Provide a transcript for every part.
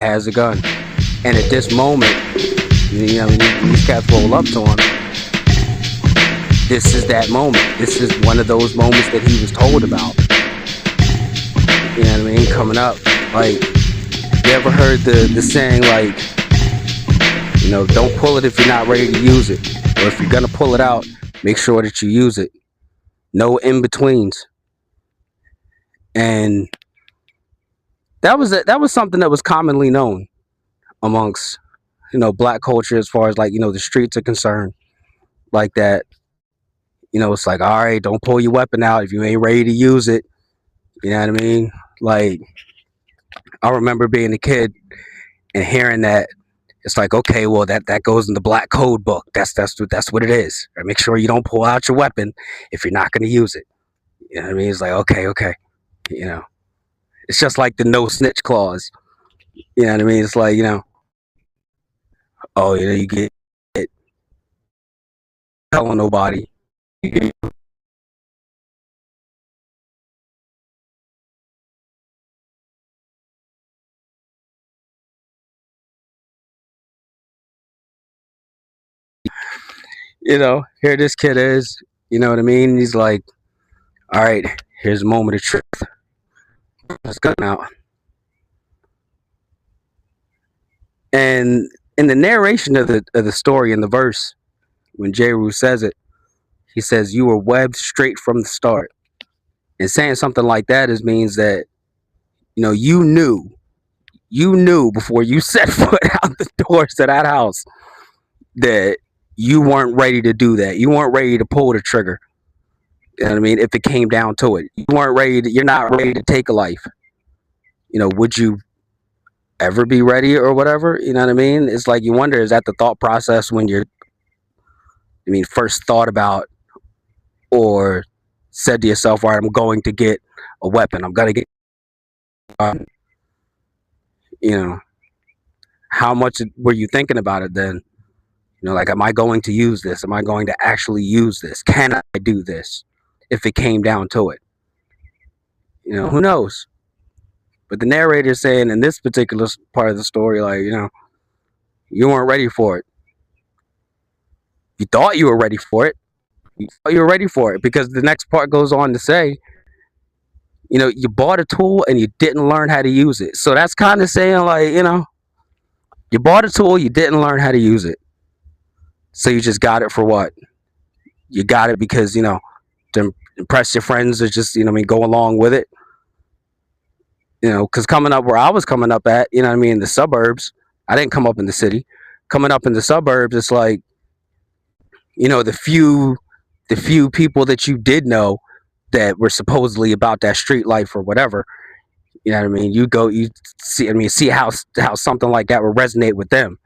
has a gun. And at this moment, these cats roll up to him. This is that moment. This is one of those moments that he was told about. You know what I mean? Coming up. Like, you ever heard the saying, like, don't pull it if you're not ready to use it. Or if you're going to pull it out, make sure that you use it. No in-betweens. And that was something that was commonly known amongst, black culture as far as, like, the streets are concerned. Like that, it's like, all right, don't pull your weapon out if you ain't ready to use it. You know what I mean? Like, I remember being a kid and hearing that. It's like, okay, well, that goes in the black code book. That's what it is. Right? Make sure you don't pull out your weapon if you're not going to use it. You know what I mean? It's like, okay. It's just like the no snitch clause. You know what I mean? It's like, oh, you get it, telling nobody. Here this kid is. You know what I mean? He's like, all right, here's a moment of truth. Let's go now. And in the narration of the story in the verse, when Jeru says it, he says, "You were webbed straight from the start." And saying something like that means that you knew before you set foot out the doors to that house that you weren't ready to do that. You weren't ready to pull the trigger. You know what I mean? If it came down to it, you're not ready to take a life. Would you ever be ready or whatever? You know what I mean? It's like you wonder, is that the thought process when first thought about or said to yourself, all right, I'm going to get a weapon. I'm going to get, how much were you thinking about it then? Like, am I going to use this? Am I going to actually use this? Can I do this if it came down to it? Who knows? But the narrator is saying in this particular part of the story, like, you weren't ready for it. You thought you were ready for it. You thought you were ready for it because the next part goes on to say, you bought a tool and you didn't learn how to use it. So that's kind of saying, like, you bought a tool, you didn't learn how to use it. So you just got it for what? You got it because, to impress your friends or just, go along with it. Because coming up where I was coming up at, the suburbs, I didn't come up in the city. Coming up in the suburbs, it's like, the few people that you did know that were supposedly about that street life or whatever. You know what I mean? You see how something like that would resonate with them.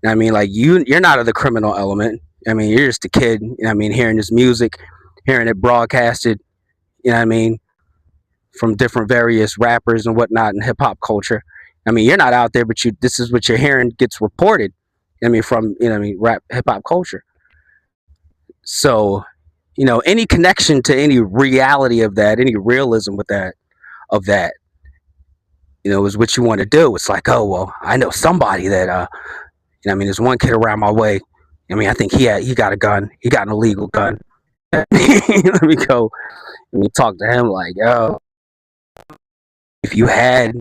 You know what I mean? Like, you're not of the criminal element. I mean, you're just a kid. Hearing this music, hearing it broadcasted. You know what I mean? From different various rappers and whatnot in hip hop culture. You're not out there, but this is what you're hearing gets reported. From rap hip hop culture. So, any connection to any reality of that, any realism with that, is what you want to do. It's like, oh well, I know somebody that there's one kid around my way. I think he got a gun. He got an illegal gun. Let me go. Let me talk to him like, yo, if you had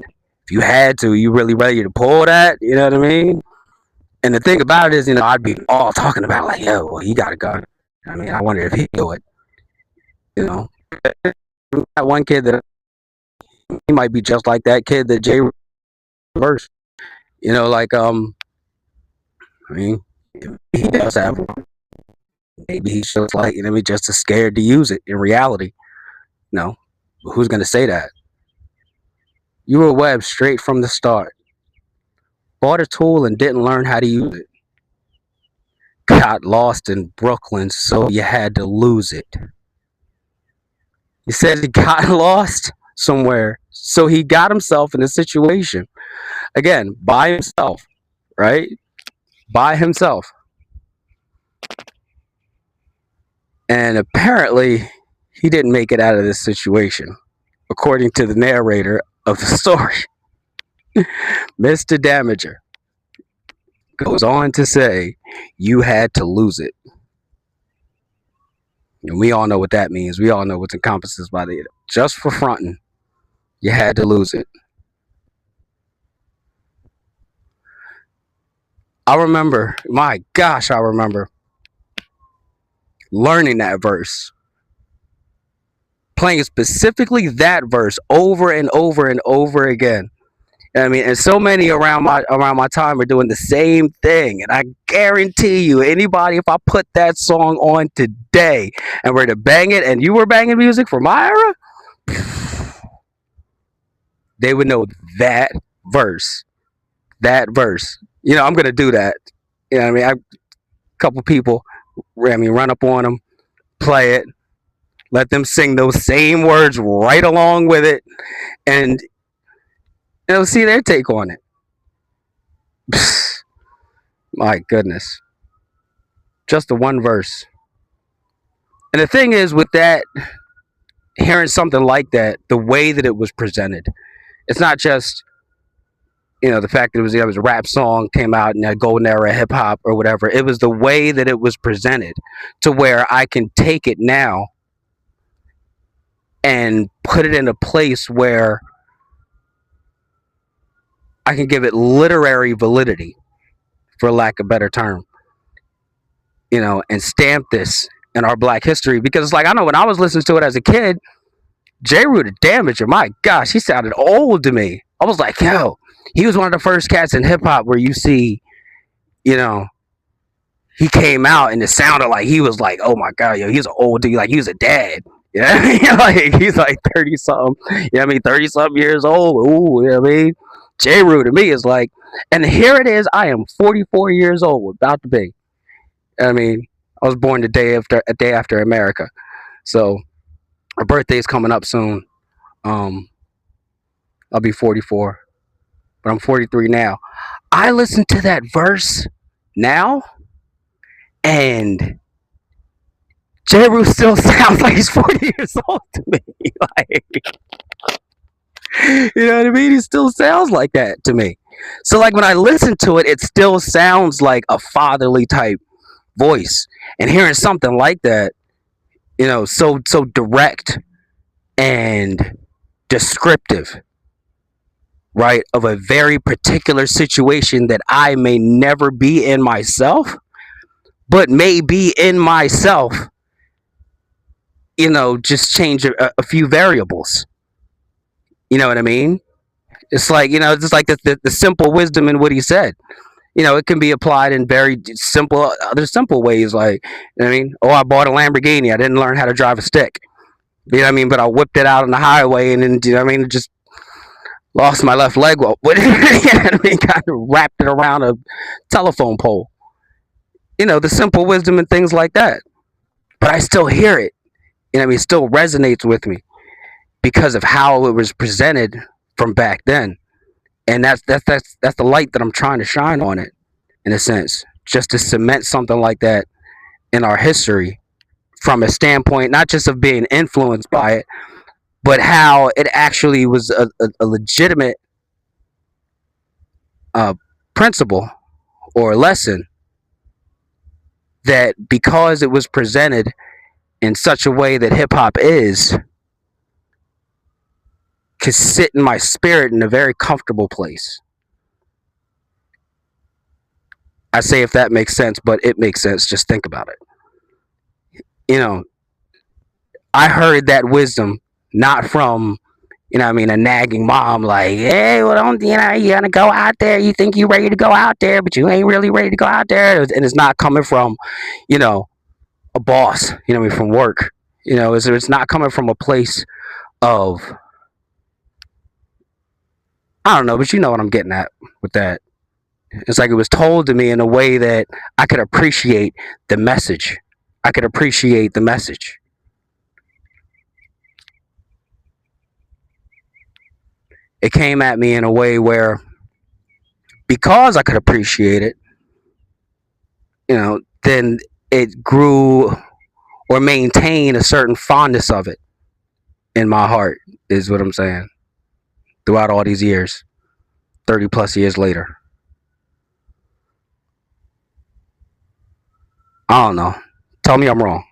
to, you really ready to pull that? You know what I mean? And the thing about it is, I'd be all talking about like, yo, well, he got a gun. I wonder if he'd do it. That one kid that he might be just like that kid that Jay verse. Like he does have one. Maybe he's just like just as scared to use it in reality. No, who's gonna say that? You were webbed straight from the start. Bought a tool and didn't learn how to use it. Got lost in Brooklyn, so you had to lose it. He said he got lost somewhere, so he got himself in a situation. Again, by himself, right? By himself. And apparently, he didn't make it out of this situation, according to the narrator of the story. Mr. Damager goes on to say, "You had to lose it." And we all know what that means. We all know what's encompasses by the just for fronting. You had to lose it. I remember, my gosh, I remember learning that verse, playing specifically that verse over and over and over again. I mean, and so many around my time are doing the same thing. And I guarantee you, anybody, if I put that song on today and were to bang it, and you were banging music from my era, they would know that verse. That verse. You know, I'm gonna do that. You know what I mean? A couple people, I mean, run up on them, play it, let them sing those same words right along with it, and see their take on it. My goodness. Just the one verse. And the thing is, with that, hearing something like that, the way that it was presented, it's not just, the fact that it was a rap song, came out in that golden era hip hop or whatever. It was the way that it was presented to where I can take it now and put it in a place where I can give it literary validity, for lack of a better term, and stamp this in our Black history. Because it's like, I know when I was listening to it as a kid, Jeru the Damager, my gosh, he sounded old to me. I was like, yo, he was one of the first cats in hip hop where you see, he came out and it sounded like he was like, oh my god, yo, he's an old dude, like he was a dad. Yeah, like he's like 30 something. 30 something years old. Ooh, you know what I mean? Jeru to me is like, and here it is. I am 44 years old, about to be. I mean, I was born a day after America, so my birthday's coming up soon. I'll be 44, but I'm 43 now. I listen to that verse now, and Jeru still sounds like he's 40 years old to me. Like, you know what I mean? He still sounds like that to me. So, like, when I listen to it, it still sounds like a fatherly type voice. And hearing something like that, so direct and descriptive, right, of a very particular situation that I may never be in myself, but may be in myself, just change a few variables. You know what I mean? It's like, just like the simple wisdom in what he said. It can be applied in very simple, other simple ways. Like, you know what I mean? Oh, I bought a Lamborghini. I didn't learn how to drive a stick. You know what I mean? But I whipped it out on the highway, and then, you know what I mean? It just lost my left leg. Well, you know what I mean? Kind of wrapped it around a telephone pole. The simple wisdom and things like that. But I still hear it. You know what I mean? It still resonates with me because of how it was presented from back then. And that's the light that I'm trying to shine on it, in a sense, just to cement something like that in our history, from a standpoint not just of being influenced by it, but how it actually was a legitimate principle or lesson, that because it was presented in such a way that hip hop is, could sit in my spirit in a very comfortable place. I say if that makes sense, but it makes sense. Just think about it. I heard that wisdom not from, a nagging mom like, hey, well, don't, you're gonna go out there. You think you're ready to go out there, but you ain't really ready to go out there. And it's not coming from, a boss, from work. It's not coming from a place of, I don't know, but you know what I'm getting at with that. It's like it was told to me in a way that I could appreciate the message. I could appreciate the message. It came at me in a way where, because I could appreciate it, then it grew or maintained a certain fondness of it in my heart, is what I'm saying, throughout all these years. 30 plus years later. I don't know. Tell me I'm wrong.